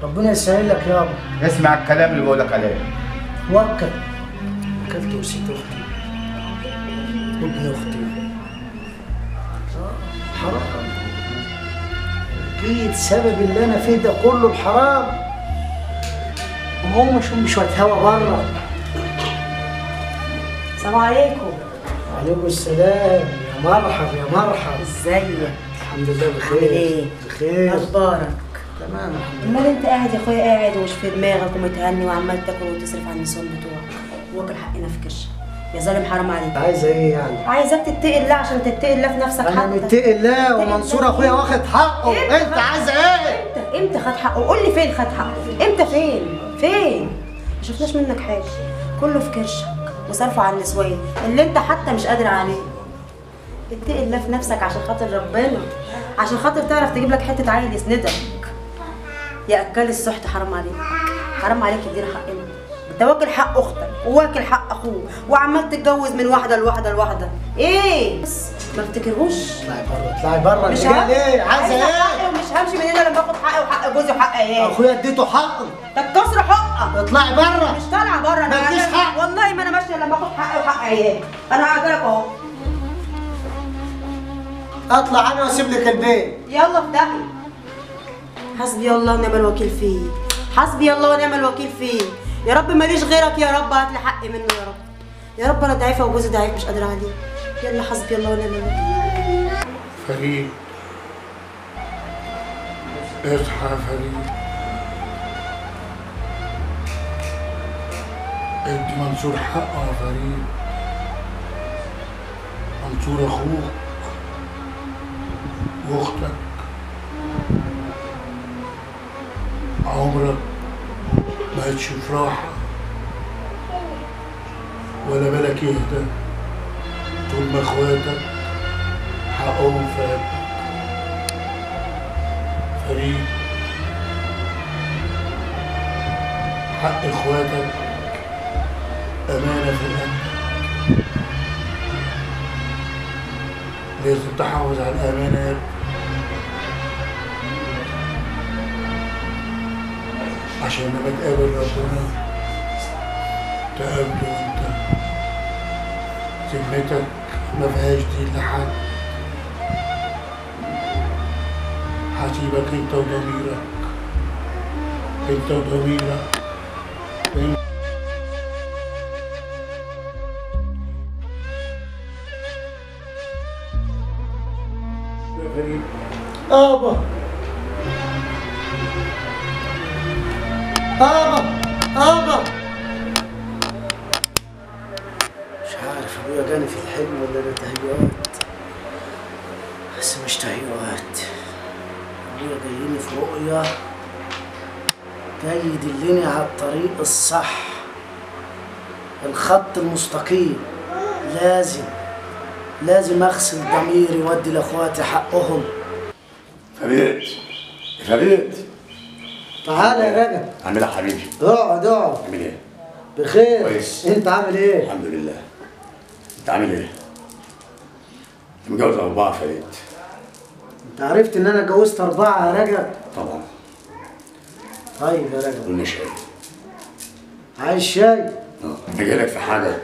ربنا يسهل لك يابا. اسمع الكلام اللي بقولك عليه. توكل. اكلت ورثة اختي وابن اختي. حرام اكيد سبب اللي انا فيه ده كله الحرام. وهم شم شويه هوا بره. السلام عليكم. وعليكم السلام. يا مرحب يا مرحب. ازيك؟ الحمد لله بخير. عامل ايه؟ بخير. اخبارك؟ تمام الحمد لله. امال انت قاعد يا اخويا، قاعد ومش في دماغك ومتهني وعمال تاكل وتصرف على النسوان بتوعك واكل حقنا في كرشك. يا ظالم حرام عليك. عايزه ايه يعني؟ عايزاك تتقي الله عشان تتقي الله في نفسك. انا متقي الله ومنصور اخويا واخد حقه. انت عايزه ايه؟ امتى خد حقه؟ قول لي فين خد حقه؟ امتى؟ فين؟ ما شفناش منك حاجه، كله في كرشك وصرفه على النسوان اللي انت حتى مش قادر عليه. اتقي الله في نفسك عشان خاطر ربنا، عشان خاطر تعرف تجيب لك حته عيل يسندك. يا اكل السحت حرام عليك، حرام عليك يدينا حقنا. انت واكل حق اختك وواكل حق اخوك وعمال تتجوز من واحده لواحده. ايه بس ما افتكرهوش. اطلعي بره. مش جاي ليه؟ عايزه ايه؟ ومش همشي من هنا لما اخد حقي وحق جوزي وحق عيالي. اخويا اديته حقه. ده الكسر حقك. اطلعي بره. مش طالعه بره. انا مالكيش حق. والله ما انا ماشيه لما اخد حقي وحق عيالي. انا قاعده لك اهو. اطلع انا واسيب لك البيت. يلا في داهيه. حسبي الله ونعم الوكيل فيه. حسبي الله ونعم الوكيل فيه. يا رب ماليش غيرك يا رب، هات لي حقي منه يا رب. يا رب انا ضعيفه وجوزي ضعيف مش قادره عليه. يلا حسبي الله ونعم الوكيل. فريد اصحى يا فريد. ادي منصور حقه يا فريد. منصور اخوك واختك. عمرك ما هتشوف راحة ولا بالك يهدى طول ما اخواتك حقهم في قلبك. فريد حق اخواتك امانة في قلبك، لازم تحافظ على الامانة يا ابني عشان لما تقابل ربنا تقابله وانت ذمتك ما فيهاش دين لحد. هسيبك انت وضميرك، انت وضميرك. ابا ابا مش عارف ابويا جاني في الحلم ولا ده تهيؤات، بس مش تهيؤات. ابويا جايني في رؤيا، جاي يدلني على الطريق الصح، الخط المستقيم. لازم اغسل ضميري وادي لاخواتي حقهم. فريد فريد تعالى يا رجب. عامل ايه يا حبيبي؟ اقعد. عامل ايه؟ بخير. كويس. انت عامل ايه؟ الحمد لله. انت عامل ايه؟ متجوز 4 فريد. انت عرفت ان انا اتجوزت 4 يا رجب؟ طبعا. طيب يا رجب. قلنا شاي. عايز شاي؟ انت جايلك في حاجه؟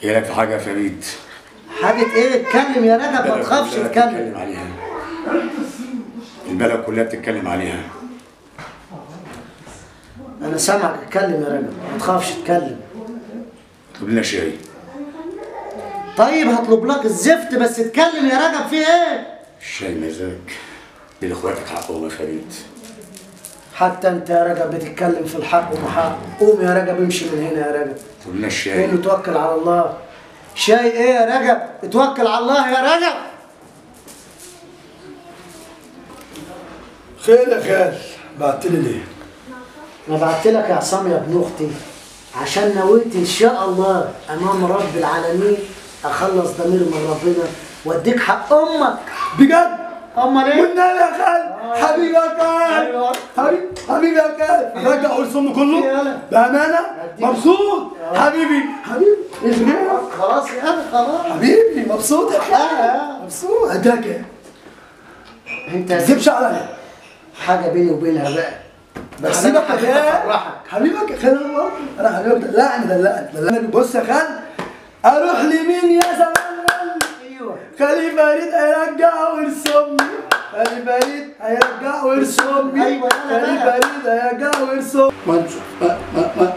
جايلك في حاجه يا فريد؟ حاجة ايه؟ اتكلم يا رجب، ما تخافش اتكلم. اتكلم عليها. البلد كلها بتتكلم عليها. انا سامعك اتكلم يا راجل، ما تخافش اتكلم. اطلب لنا شاي. طيب هطلب لك الزفت بس اتكلم يا رجب، في ايه؟ الشاي مزاج. دي لاخواتك حقهم يا فريد. حتى انت يا رجب بتتكلم في الحق ومحق. قوم يا رجب امشي من هنا يا رجب. اطلب لنا الشاي. قوم اتوكل على الله. شاي ايه يا رجب؟ اتوكل على الله يا رجب. خير يا خال، بعتلي ليه؟ انا بعتلك يا عصام يا ابن اختي عشان نويت ان شاء الله امام رب العالمين اخلص ضميري من ربنا واديك حق امك. بجد؟ امال ايه؟ والنبي يا خال، حبيبي يا خال، حبيبي يا خال، رجع قرص امي كله بامانه مبسوط. حبيبي خلاص يا اخي خلاص حبيبي مبسوط يا خال، مبسوط. اداك ايه؟ انت ما تكذبش عليا. حاجه بيني وبينها بقى بس حبيبك يا خال، حبيبك يا خال، انا حبيبك دلعني. بص يا خال، اروح لمين يا زمان؟ ايوه خلي فريد هيرجع ورث امي، خلي فريد هيرجع ورث امي. ايوه خلي فريد هيرجع ورث امي.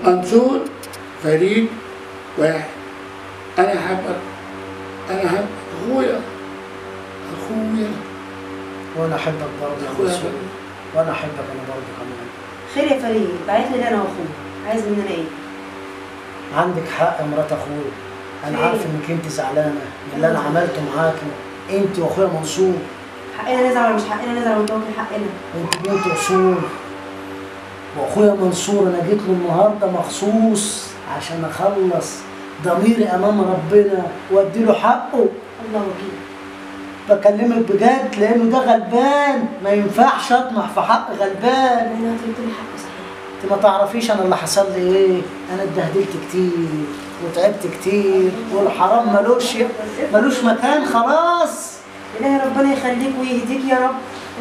منصور فريد واحد. انا حابب اخويا وانا احبك برضه يا منصور، وانا احبك انا برضه كمان. خير يا فريد، بعت لي انا واخويا، عايز مننا ايه؟ عندك حق يا مرات اخويا، انا عارف انك انت زعلانه من اللي انا عملته معاكي انت واخويا منصور. حقنا نزعل ولا مش حقنا نزعل ونتوكل حقنا؟ انت بنت اصول، واخويا منصور انا جيت له النهارده مخصوص عشان اخلص ضميري امام ربنا وادي له حقه. الله وكيل. بكلمك بجد لانه ده غلبان، ما ينفعش اطمح في حق غلبان. انا هتجيب لي حقه صحيح. انت ما تعرفيش انا اللي حصل لي ايه. انا اتبهدلت كتير وتعبت كتير والحرام ملوش مكان خلاص. إلهي ربنا يخليك ويهديك يا رب.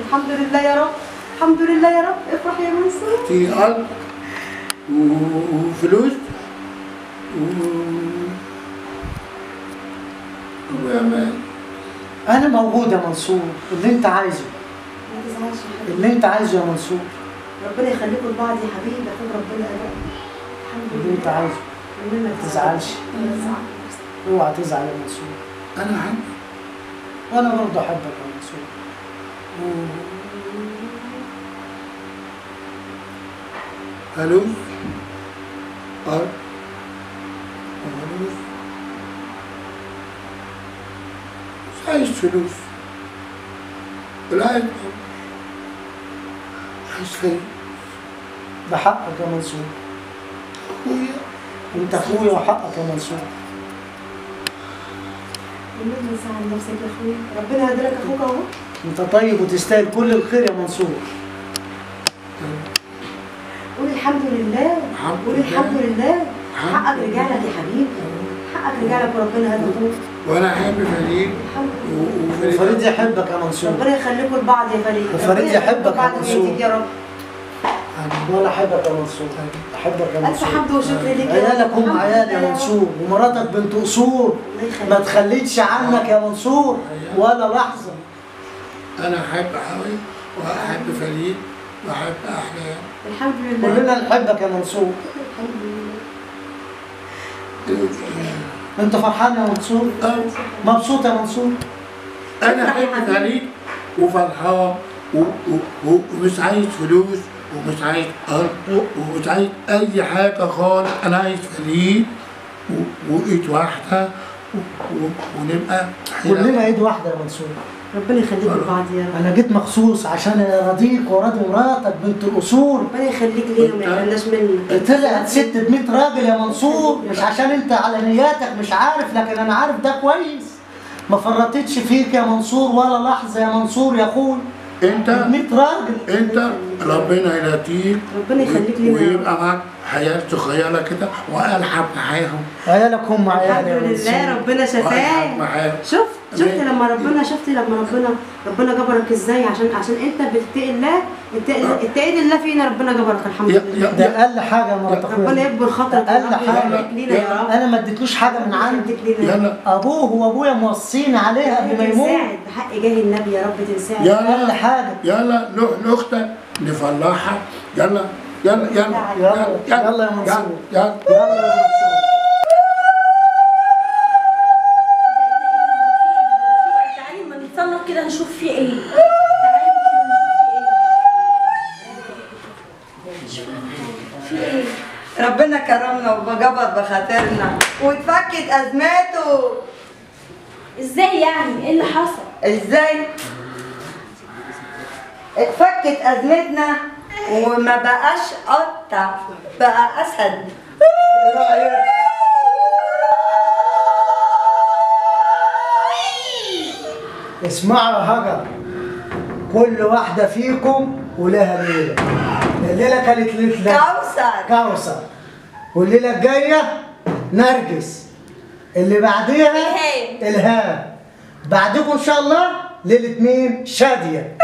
الحمد لله يا رب، الحمد لله يا رب. افرح يا منصور. في قلب وفلوس وأمان. انا موجود يا منصور، اللي انت عايزه. ما تزعلش يا حبيبي. اللي انت عايزه يا منصور. ربنا يخليكم لبعض يا حبيبي، اخد ربنا أمان. الحمد لله. اللي انت عايزه. ما تزعلش. اوعى تزعل يا منصور. انا احبك. وانا برضه احبك يا منصور. فلوس أرض وفلوس. مش عايز فلوس ولا عايز فريد. ده حقك يا منصور. اخويا انت اخويا وحقك يا منصور. والله ما تزعل نفسك يا اخويا، ربنا يهدي لك اخوك اهو. انت طيب وتستاهل كل الخير يا منصور. قول الحمد لله، قول الحمد لله. حقك رجع لك يا حبيبي، حقك رجع لك وربنا هدى اخوك. وانا احب فريد وفريد يحبك يا منصور. ربنا يخليكم لبعض يا فريد. وفريد يحبك يا منصور. يا رب. وانا احبك يا منصور، احبك يا منصور. الف حمد وشكر ليك يا رب. عيالك هم عيال يا منصور، ومراتك بنت اصول ما تخليتش عنك يا منصور ولا لحظه. انا احب حوي واحب فريد واحب احلام. الحمد لله. كلنا نحبك يا منصور. الحمد لله. انت فرحان يا منصور؟ مبسوط يا منصور؟ انا احب فريد وفرحان ومش عايز فلوس ومش عايز ارض ومش عايز اي حاجه خالص. انا عايز فريد وايد واحده ونبقى كلنا ايد واحده يا منصور. ربنا يخليكم لبعض يا رب. انا جيت مخصوص عشان ارضيك وراضي مراتك بنت الاصول. ربنا يخليك لينا وما يحرمناش منك. طلعت ست ب100 راجل يا منصور، مش عشان انت على نياتك مش عارف، لكن انا عارف ده كويس. ما فرطتش فيك يا منصور ولا لحظه يا منصور يا اخوي. انت 100 راجل. انت ربنا يلاقيك ربنا يخليك لينا ويبقى معاك حياه صغيره كده والحق معاهم. عيالك هم عيالي الحمد لله. ربنا شفاك. معاهم. شفت شفتي لما ربنا جبرك ازاي؟ عشان انت بتتقي الله، اتقي الله فينا ربنا جبرك الحمد لله. ده اقل حاجه يا مرات اخويا، ربنا يكبر خاطرك، اقل حاجه لينا يا رب. انا ما اديتلوش حاجه من عندك، ابوه وابويا موصيني عليها قبل ما يموت. تنساعد بحق جاه النبي يا رب، تنساعد. اقل حاجه. يلا نروح لاختك نفلحها. يلا يلا يلا يلا يلا يا منصور، يلا يلا يا منصور. تعالي ما نتصنف كده نشوف فيه ايه. ربنا كرمنا وجبر بخاطرنا واتفكت ازماته. ازاي يعني؟ ايه اللي حصل؟ ازاي؟ اتفكت ازمتنا وما بقاش قطع، بقى اسد. ايه رايك؟ اسمعوا يا هجر، كل واحده فيكم ولها ليله. الليله كانت ليله كوثر، والليله الجايه نرجس، اللي بعديها الهام، بعدكم ان شاء الله ليله مين؟ شاديه.